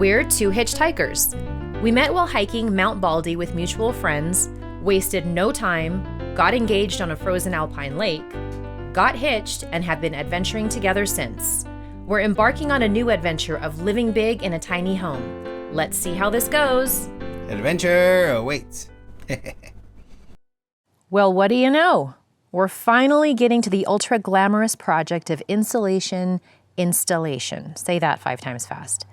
We're two hitchhikers. We met while hiking Mount Baldy with mutual friends, wasted no time, got engaged on a frozen alpine lake, got hitched, and have been adventuring together since. We're embarking on a new adventure of living big in a tiny home. Let's see how this goes. Adventure awaits. Well, what do you know? We're finally getting to the ultra glamorous project of installation. Say that 5 times fast.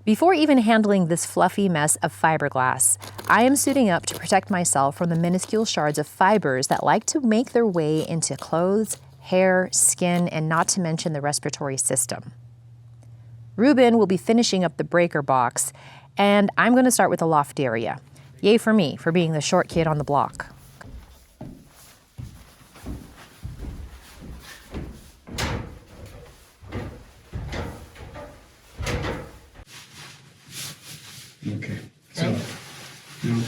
Before even handling this fluffy mess of fiberglass, I am suiting up to protect myself from the minuscule shards of fibers that like to make their way into clothes, hair, skin, and not to mention the respiratory system. Ruben will be finishing up the breaker box, and I'm going to start with the loft area. Yay for me, for being the short kid on the block. Okay, so now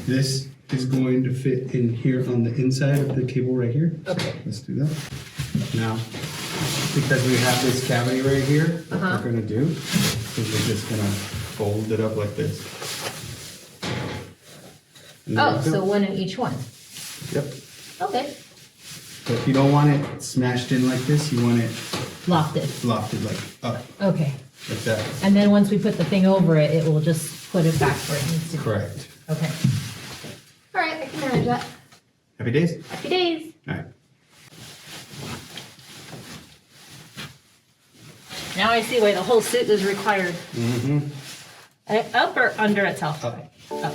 this is going to fit in here on the inside of the cable right here. Okay. Let's do that. Now, because we have this cavity right here, what we're gonna do is we're just gonna fold it up like this. And there Oh, you go. so one in each one. Yep. Okay. But you don't want it smashed in like this, you want it Lofted. lofted like up, Okay. like that. And then once we put the thing over it, it will just put it back where it needs to be. Correct. Okay. All right, I can manage that. Happy days? Happy days. All right. Now I see why the whole suit is required. Mm-hmm. Up or under itself? Up. Up.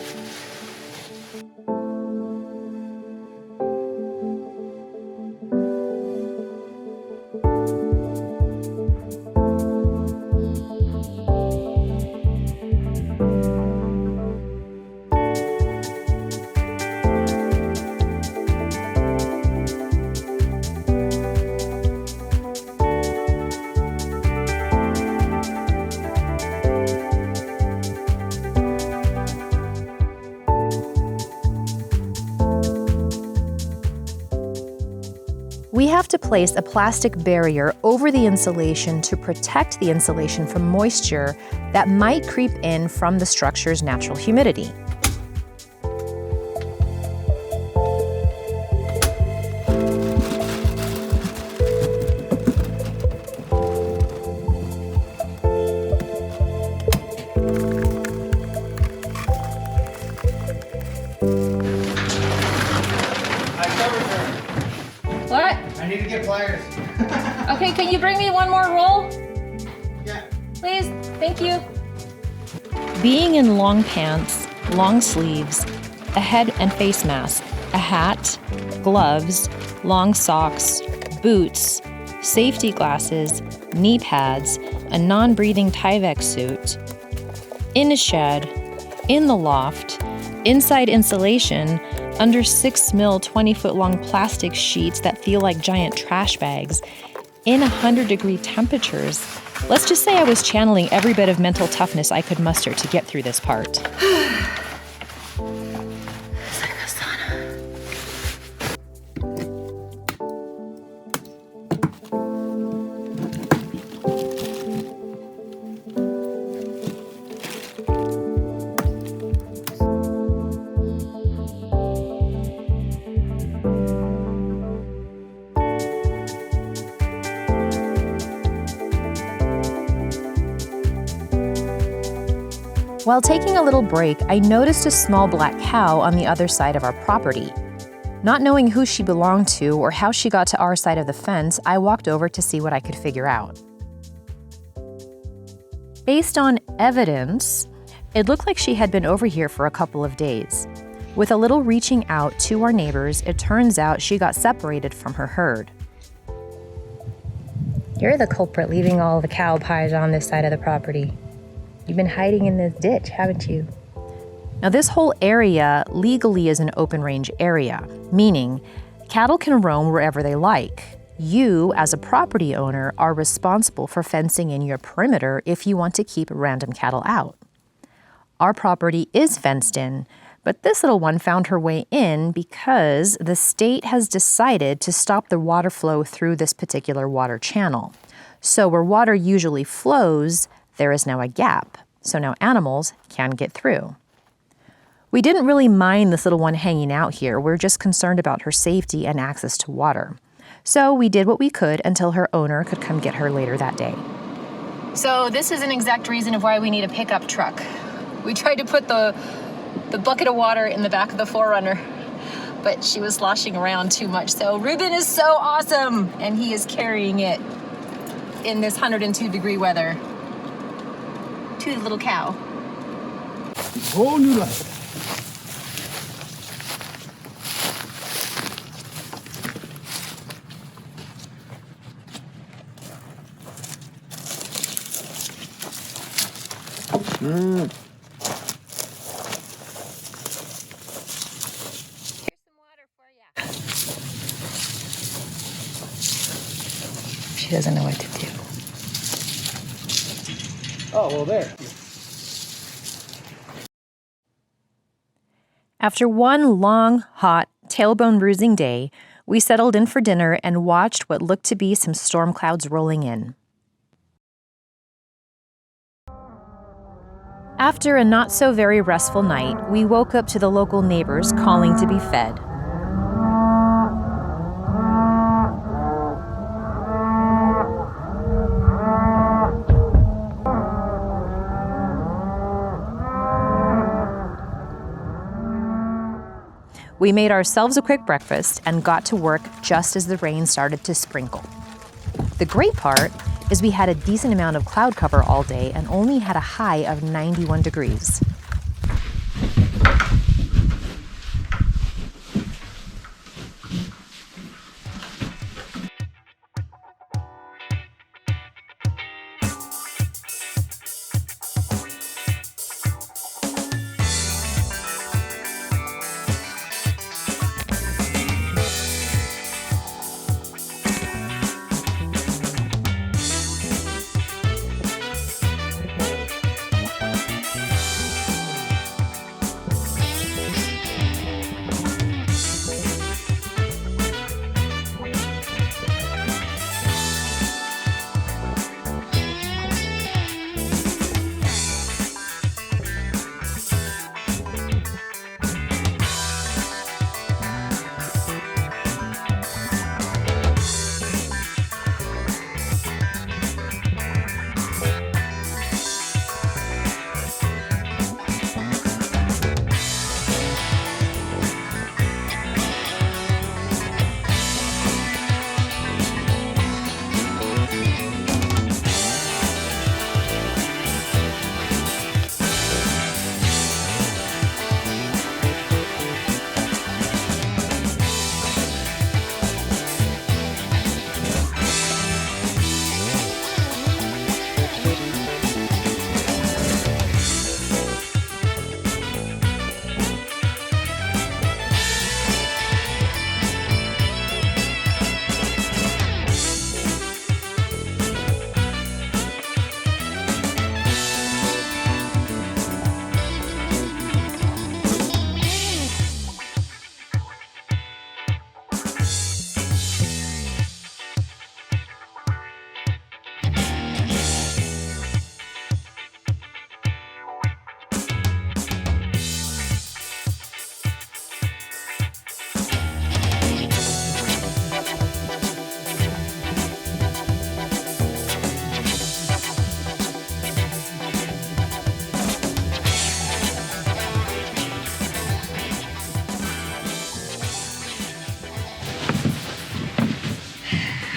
We have to place a plastic barrier over the insulation to protect the insulation from moisture that might creep in from the structure's natural humidity. What? I need to get pliers. Okay, can you bring me one more roll? Yeah. Please, thank you. Being in long pants, long sleeves, a head and face mask, a hat, gloves, long socks, boots, safety glasses, knee pads, a non-breathing Tyvek suit, in a shed, in the loft, inside insulation, under 6mm 20-foot long plastic sheets that feel like giant trash bags, in 100-degree temperatures. Let's just say I was channeling every bit of mental toughness I could muster to get through this part. It's like a sauna. While taking a little break, I noticed a small black cow on the other side of our property. Not knowing who she belonged to or how she got to our side of the fence, I walked over to see what I could figure out. Based on evidence, it looked like she had been over here for a couple of days. With a little reaching out to our neighbors, it turns out she got separated from her herd. You're the culprit leaving all the cow pies on this side of the property. You've been hiding in this ditch, haven't you? Now, this whole area legally is an open range area, meaning cattle can roam wherever they like. You, as a property owner, are responsible for fencing in your perimeter if you want to keep random cattle out. Our property is fenced in, but this little one found her way in because the state has decided to stop the water flow through this particular water channel. So where water usually flows, there is now a gap, so now animals can get through. We didn't really mind this little one hanging out here. We're just concerned about her safety and access to water. So we did what we could until her owner could come get her later that day. So this is an exact reason of why we need a pickup truck. We tried to put the bucket of water in the back of the 4Runner, but she was sloshing around too much. So Ruben is so awesome, and he is carrying it in this 102-degree weather to the little cow. Whole new life. Here's some water for you. She doesn't know what to do. Oh, well, there. After one long, hot, tailbone-bruising day, we settled in for dinner and watched what looked to be some storm clouds rolling in. After a not-so-very restful night, we woke up to the local neighbors calling to be fed. We made ourselves a quick breakfast and got to work just as the rain started to sprinkle. The great part is we had a decent amount of cloud cover all day and only had a high of 91 degrees.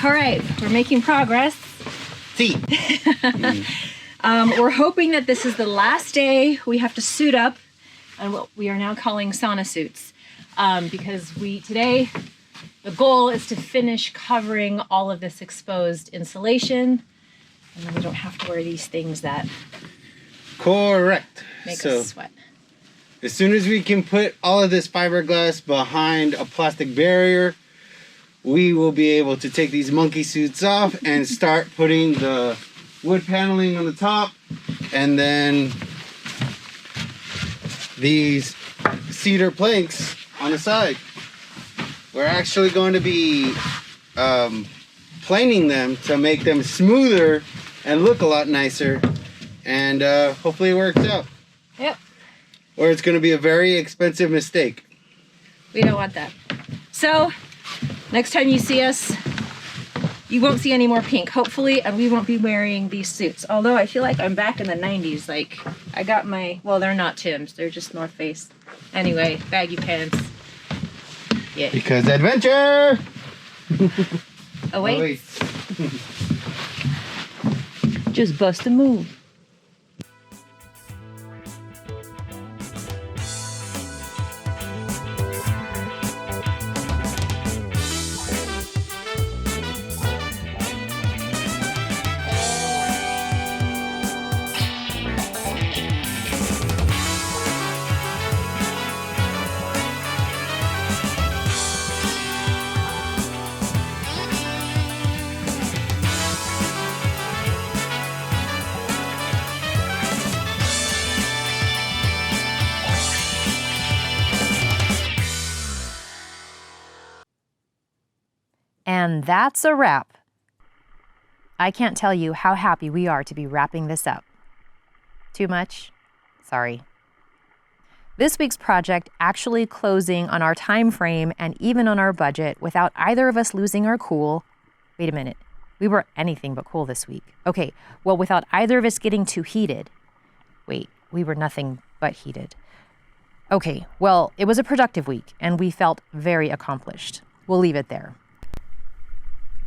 All right, we're making progress. See. We're hoping that this is the last day we have to suit up and what we are now calling sauna suits. Because today, the goal is to finish covering all of this exposed insulation, and then we don't have to wear these things that Correct. make us sweat. As soon as we can put all of this fiberglass behind a plastic barrier, we will be able to take these monkey suits off and start putting the wood paneling on the top, and then these cedar planks on the side. We're actually going to be planing them to make them smoother and look a lot nicer, And hopefully it works out. Yep. Or it's going to be a very expensive mistake. We don't want that. So, next time you see us, you won't see any more pink, hopefully, and we won't be wearing these suits. Although I feel like I'm back in the 90s. Like, I got my, well, they're not Tim's, they're just North Face. Anyway, baggy pants. Yeah. Because adventure! Oh, wait. Just bust a move. And that's a wrap. I can't tell you how happy we are to be wrapping this up. Too much? Sorry. This week's project actually closing on our time frame and even on our budget without either of us losing our cool. Wait a minute. We were anything but cool this week. Okay, well, without either of us getting too heated. Wait, we were nothing but heated. Okay, well, it was a productive week and we felt very accomplished. We'll leave it there.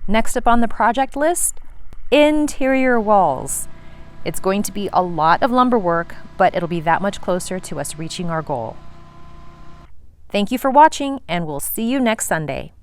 Next up on the project list, interior walls. It's going to be a lot of lumber work, but it'll be that much closer to us reaching our goal. Thank you for watching, and we'll see you next Sunday.